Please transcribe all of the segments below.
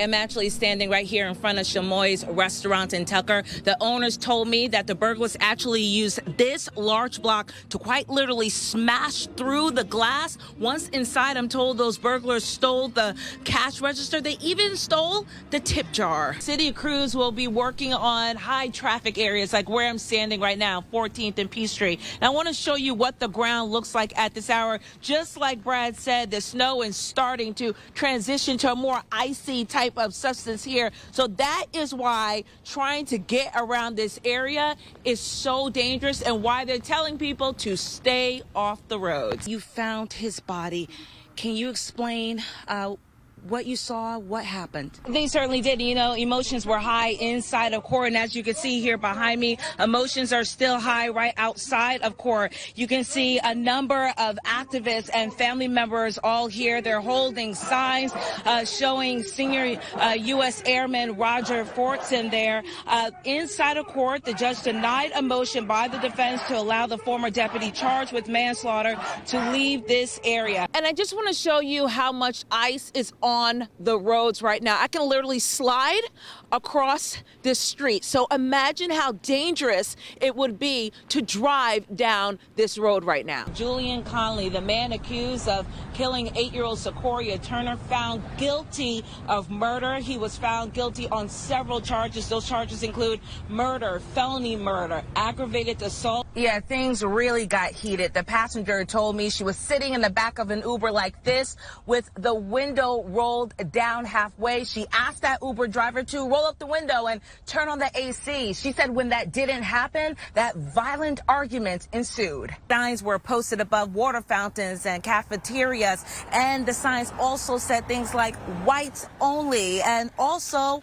I'm actually standing right here in front of Chamoy's restaurant in Tucker. The owners told me that the burglars actually used this large block to quite literally smash through the glass. Once inside, I'm told those burglars stole the cash register. They even stole the tip jar. City crews will be working on high traffic areas like where I'm standing right now, 14th and Peachtree. And I want to show you what the ground looks like at this hour. Just like Brad said, the snow is starting to transition to a more icy type of substance here. So that is why trying to get around this area is so dangerous and why they're telling people to stay off the roads. You found his body. Can you explain what you saw, what happened? They certainly did. You know, emotions were high inside of court, and as you can see here behind me, emotions are still high right outside of court. You can see a number of activists and family members all here. They're holding signs showing senior U.S. Airman Roger Fortson there. Inside of court, the judge denied a motion by the defense to allow the former deputy charged with manslaughter to leave this area. And I just want to show you how much ice is on the roads right now. I can literally slide across this street. So imagine how dangerous it would be to drive down this road right now. Julian Conley, the man accused of killing 8-year-old Sequoia Turner, found guilty of murder. He was found guilty on several charges. Those charges include murder, felony murder, aggravated assault. Yeah, things really got heated. The passenger told me she was sitting in the back of an Uber like this with the window rolled down halfway. She asked that Uber driver to roll up the window and turn on the AC. She said when that didn't happen, that violent argument ensued. Signs were posted above water fountains and cafeterias, and the signs also said things like whites only and also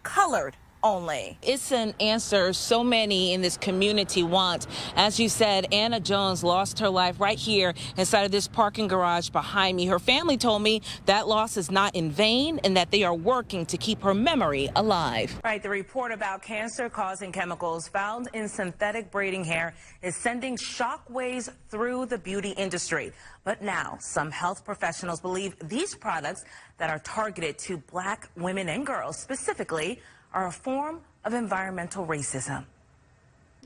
colored only. It's an answer so many in this community want. As you said, Anna Jones lost her life right here inside of this parking garage behind me. Her family told me that loss is not in vain and that they are working to keep her memory alive. Right, the report about cancer-causing chemicals found in synthetic braiding hair is sending shockwaves through the beauty industry. But now, some health professionals believe these products that are targeted to Black women and girls specifically are a form of environmental racism.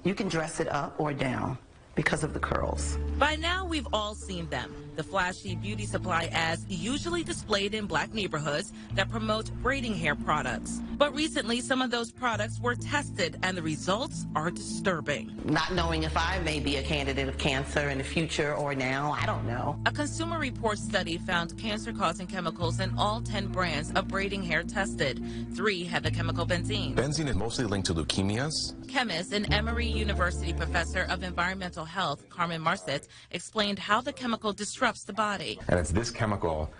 You can dress it up or down because of the curls. By now, we've all seen them. The flashy beauty supply ads usually displayed in Black neighborhoods that promote braiding hair products. But recently, some of those products were tested, and the results are disturbing. Not knowing if I may be a candidate of cancer in the future or now, I don't know. A Consumer Reports study found cancer-causing chemicals in all 10 brands of braiding hair tested. 3 had the chemical benzene. Benzene is mostly linked to leukemias. Chemist and Emory University professor of environmental health, Carmen Marcet, explained how the chemical disrupts the body. And it's this chemical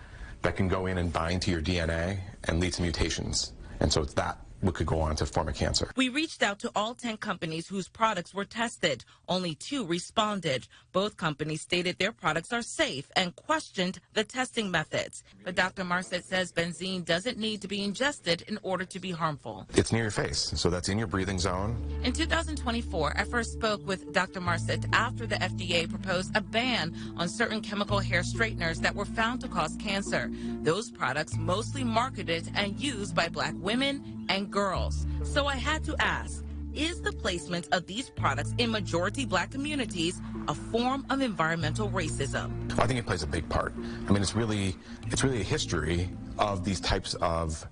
that can go in and bind to your DNA and lead to mutations. And so it's that what could go on to form a cancer. We reached out to all 10 companies whose products were tested. Only 2 responded. Both companies stated their products are safe and questioned the testing methods. But Dr. Marcet says benzene doesn't need to be ingested in order to be harmful. It's near your face, so that's in your breathing zone. In 2024, I first spoke with Dr. Marcet after the FDA proposed a ban on certain chemical hair straighteners that were found to cause cancer. Those products mostly marketed and used by Black women and girls. So I had to ask, is the placement of these products in majority Black communities a form of environmental racism? Well, I think it plays a big part. I mean, it's really a history of these types of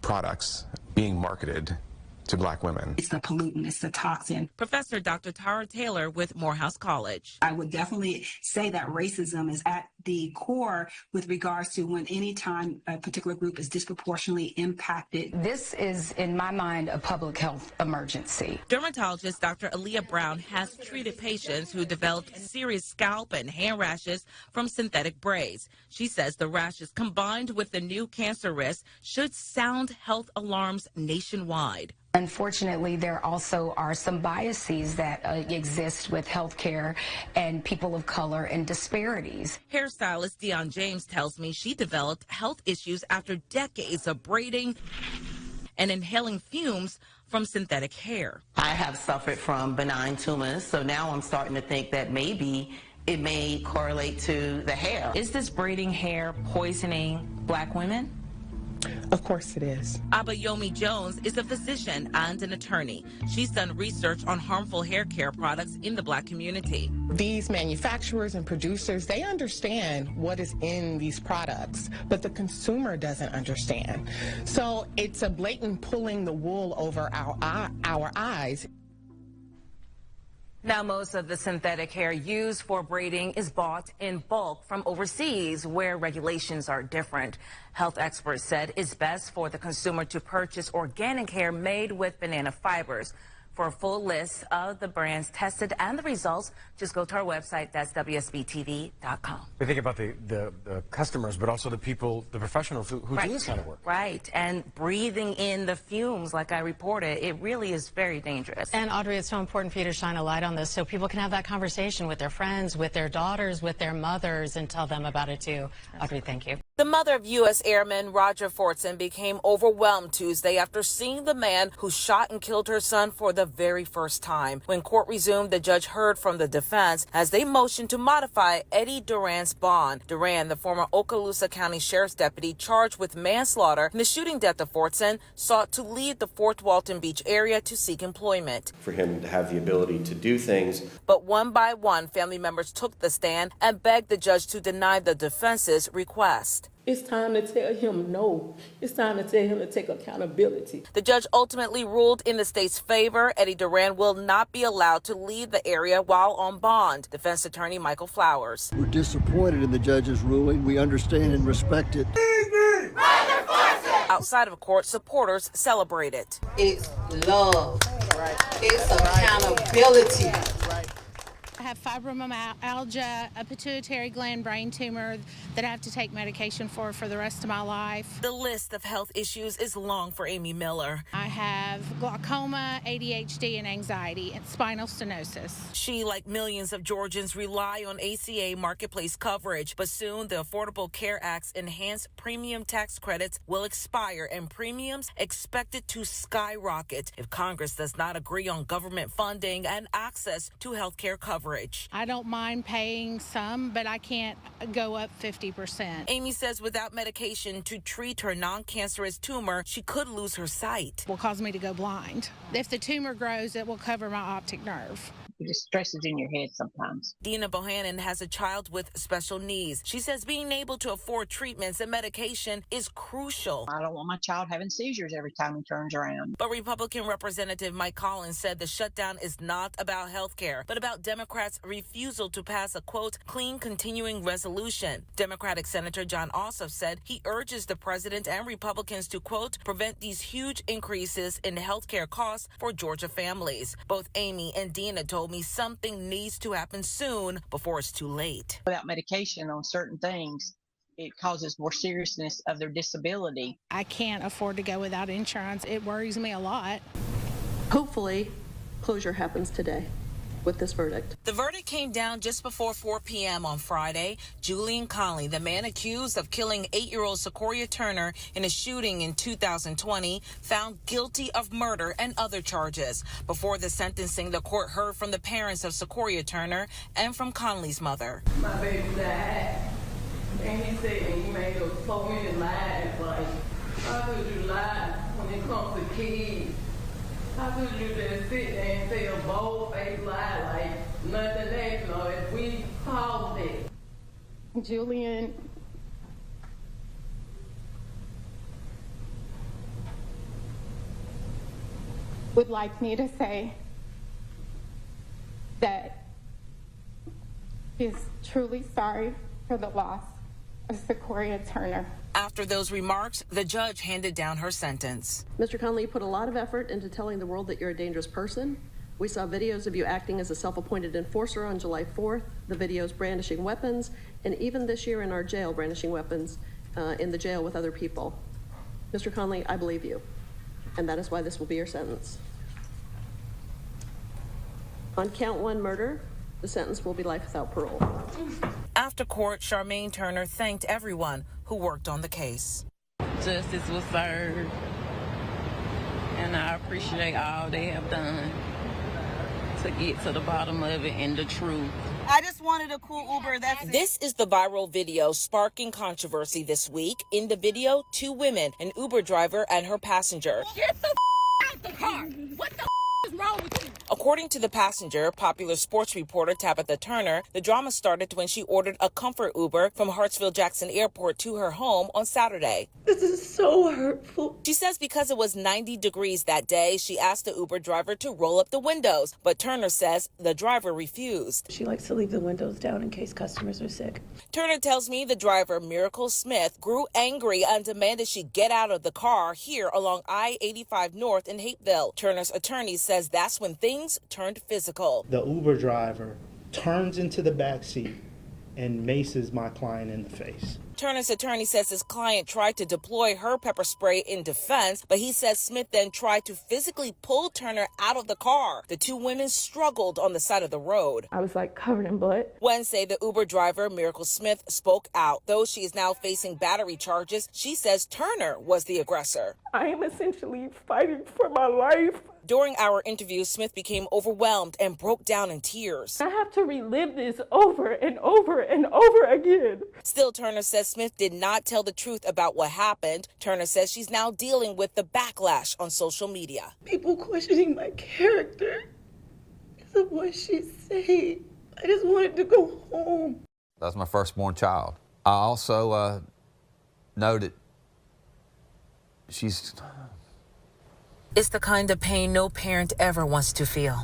products being marketed to Black women. It's the pollutant, it's the toxin. Professor Dr. Tara Taylor with Morehouse College. I would definitely say that racism is at the core with regards to when any time a particular group is disproportionately impacted. This is, in my mind, a public health emergency. Dermatologist Dr. Aaliyah Brown has treated patients who developed serious scalp and hair rashes from synthetic braids. She says the rashes combined with the new cancer risk should sound health alarms nationwide. Unfortunately, there also are some biases that exist with healthcare and people of color and disparities. Hairstylist Dion James tells me she developed health issues after decades of braiding and inhaling fumes from synthetic hair. I have suffered from benign tumors, so now I'm starting to think that maybe it may correlate to the hair. Is this braiding hair poisoning Black women? Of course it is. Abayomi Jones is a physician and an attorney. She's done research on harmful hair care products in the Black community. These manufacturers and producers, they understand what is in these products, but the consumer doesn't understand. So it's a blatant pulling the wool over our eyes. Now, most of the synthetic hair used for braiding is bought in bulk from overseas, where regulations are different. Health experts said it's best for the consumer to purchase organic hair made with banana fibers. For a full list of the brands tested and the results, just go to our website. That's WSBTV.com. We think about the customers, but also the people, the professionals who do this kind of work. Right. And breathing in the fumes, like I reported, it really is very dangerous. And Audrey, it's so important for you to shine a light on this so people can have that conversation with their friends, with their daughters, with their mothers, and tell them about it too. Audrey, thank you. The mother of U.S. Airman Roger Fortson became overwhelmed Tuesday after seeing the man who shot and killed her son for the very first time. When court resumed, the judge heard from the defense as they motioned to modify Eddie Duran's bond. Duran, the former Okaloosa County Sheriff's deputy charged with manslaughter in the shooting death of Fortson, sought to leave the Fort Walton Beach area to seek employment. For him to have the ability to do things. But one by one, family members took the stand and begged the judge to deny the defense's request. It's time to tell him no. It's time to tell him to take accountability. The judge ultimately ruled in the state's favor. Eddie Duran will not be allowed to leave the area while on bond. Defense attorney Michael Flowers. We're disappointed in the judge's ruling. We understand and respect it. Outside of court, supporters celebrated. It's love. It's accountability. I have fibromyalgia, a pituitary gland brain tumor that I have to take medication for the rest of my life. The list of health issues is long for Amy Miller. I have glaucoma, ADHD, and anxiety, and spinal stenosis. She, like millions of Georgians, rely on ACA marketplace coverage, but soon the Affordable Care Act's enhanced premium tax credits will expire and premiums expected to skyrocket if Congress does not agree on government funding and access to health care coverage. I don't mind paying some, but I can't go up 50%. Amy says without medication to treat her non-cancerous tumor, she could lose her sight. It will cause me to go blind. If the tumor grows, it will cover my optic nerve. It just stresses in your head sometimes. Dina Bohannon has a child with special needs. She says being able to afford treatments and medication is crucial. I don't want my child having seizures every time he turns around. But Republican Representative Mike Collins said the shutdown is not about health care, but about Democrats' refusal to pass a, quote, clean continuing resolution. Democratic Senator John Ossoff said he urges the president and Republicans to, quote, prevent these huge increases in health care costs for Georgia families. Both Amy and Dina told me something needs to happen soon before it's too late. Without medication on certain things, it causes more seriousness of their disability. I can't afford to go without insurance. It worries me a lot. Hopefully, closure happens today with this verdict. The verdict came down just before 4 p.m. on Friday. Julian Conley, the man accused of killing 8-year-old Sequoia Turner in a shooting in 2020, found guilty of murder and other charges. Before the sentencing, the court heard from the parents of Sequoia Turner and from Conley's mother. My baby died, and he said he made so many lies. Like, how could you lie when it comes to kids? How could you just sit there and say a bold-faced lie like nothing national if we caused it? Julian would like me to say that he's truly sorry for the loss of Sequoia Turner. After those remarks, the judge handed down her sentence. Mr. Conley, you put a lot of effort into telling the world that you're a dangerous person. We saw videos of you acting as a self-appointed enforcer on July 4th, the videos brandishing weapons, and even this year in our jail brandishing weapons in the jail with other people. Mr. Conley, I believe you, and that is why this will be your sentence. On count 1 murder, the sentence will be life without parole. After court, Charmaine Turner thanked everyone who worked on the case. Justice was served, and I appreciate all they have done to get to the bottom of it and the truth. I just wanted a cool Uber. That's it. This is the viral video sparking controversy this week. In the video, two women, an Uber driver and her passenger. Get the out the car. What the is wrong with you? According to the passenger, popular sports reporter Tabitha Turner, the drama started when she ordered a comfort Uber from Hartsfield-Jackson Airport to her home on Saturday. This is so hurtful. She says because it was 90 degrees that day, she asked the Uber driver to roll up the windows, but Turner says the driver refused. She likes to leave the windows down in case customers are sick. Turner tells me the driver, Miracle Smith, grew angry and demanded she get out of the car here along I-85 North in Hapeville. Turner's attorney says that's when things turned physical. The Uber driver turns into the back seat and maces my client in the face. Turner's attorney says his client tried to deploy her pepper spray in defense, but he says Smith then tried to physically pull Turner out of the car. The two women struggled on the side of the road. I was like covered in blood. Wednesday, the Uber driver, Miracle Smith, spoke out. Though she is now facing battery charges, she says Turner was the aggressor. I am essentially fighting for my life. During our interview, Smith became overwhelmed and broke down in tears. I have to relive this over and over and over again. Still, Turner says Smith did not tell the truth about what happened. Turner says she's now dealing with the backlash on social media. People questioning my character because of what she said. I just wanted to go home. That's my firstborn child. I also know that she's... It's the kind of pain no parent ever wants to feel.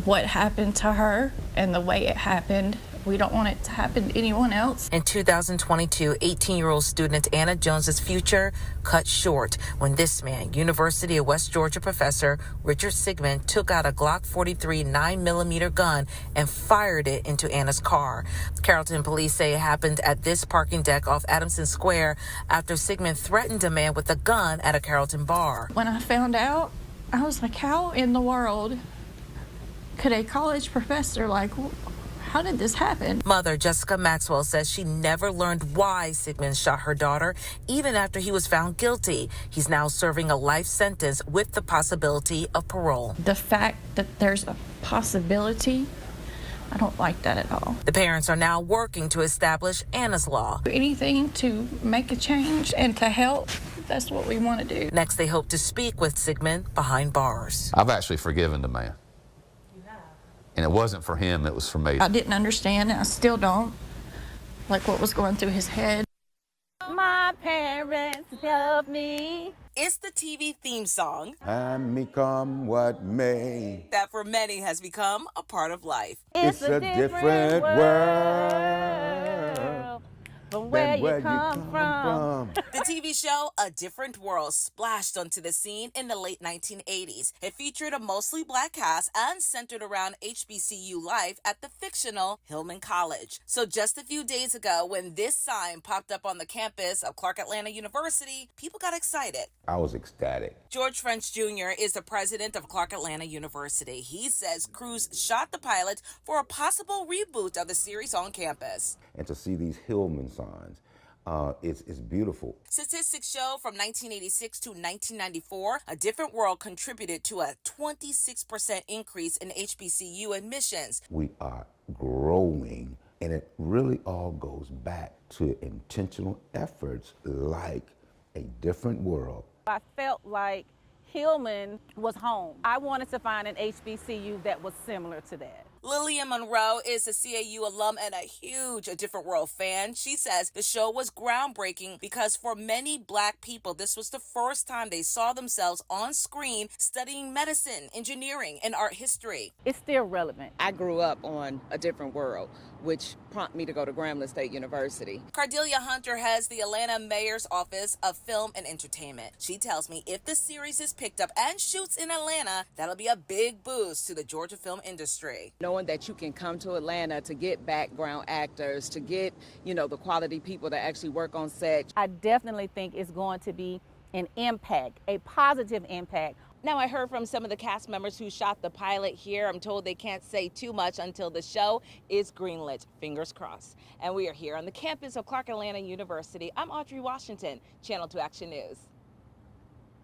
What happened to her and the way it happened, we don't want it to happen to anyone else. In 2022, 18-year-old student Anna Jones's future cut short when this man, University of West Georgia professor Richard Sigmund, took out a Glock 43 9mm gun and fired it into Anna's car. Carrollton police say it happened at this parking deck off Adamson Square after Sigmund threatened a man with a gun at a Carrollton bar. When I found out, I was like, how in the world could a college professor, like, how did this happen? Mother Jessica Maxwell says she never learned why Sigmund shot her daughter, even after he was found guilty. He's now serving a life sentence with the possibility of parole. The fact that there's a possibility, I don't like that at all. The parents are now working to establish Anna's law. Anything to make a change and to help, that's what we want to do. Next, they hope to speak with Sigmund behind bars. I've actually forgiven the man. And it wasn't for him, it was for me. I didn't understand, and I still don't, like what was going through his head. My parents love me. It's the TV theme song. And become what may. That for many has become a part of life. It's a different world from where you come from. The TV show A Different World splashed onto the scene in the late 1980s. It featured a mostly black cast and centered around HBCU life at the fictional Hillman College. So just a few days ago, when this sign popped up on the campus of Clark Atlanta University, people got excited. I was ecstatic. George French Jr. is the president of Clark Atlanta University. He says crews shot the pilot for a possible reboot of the series on campus. And to see these Hillman signs, it's beautiful. Statistics show from 1986 to 1994, A Different World contributed to a 26% increase in HBCU admissions. We are growing, and it really all goes back to intentional efforts like A Different World. I felt like Hillman was home. I wanted to find an HBCU that was similar to that. Lillian Monroe is a CAU alum and a huge A Different World fan. She says the show was groundbreaking because for many black people, this was the first time they saw themselves on screen studying medicine, engineering, and art history. It's still relevant. I grew up on A Different World, which prompted me to go to Grambling State University. Cordelia Hunter heads the Atlanta Mayor's Office of Film and Entertainment. She tells me if the series is picked up and shoots in Atlanta, that'll be a big boost to the Georgia film industry. Knowing that you can come to Atlanta to get background actors, to get, the quality people that actually work on set. I definitely think it's going to be an impact, a positive impact. Now, I heard from some of the cast members who shot the pilot here. I'm told they can't say too much until the show is greenlit. Fingers crossed. And we are here on the campus of Clark Atlanta University. I'm Audrey Washington, Channel 2 Action News.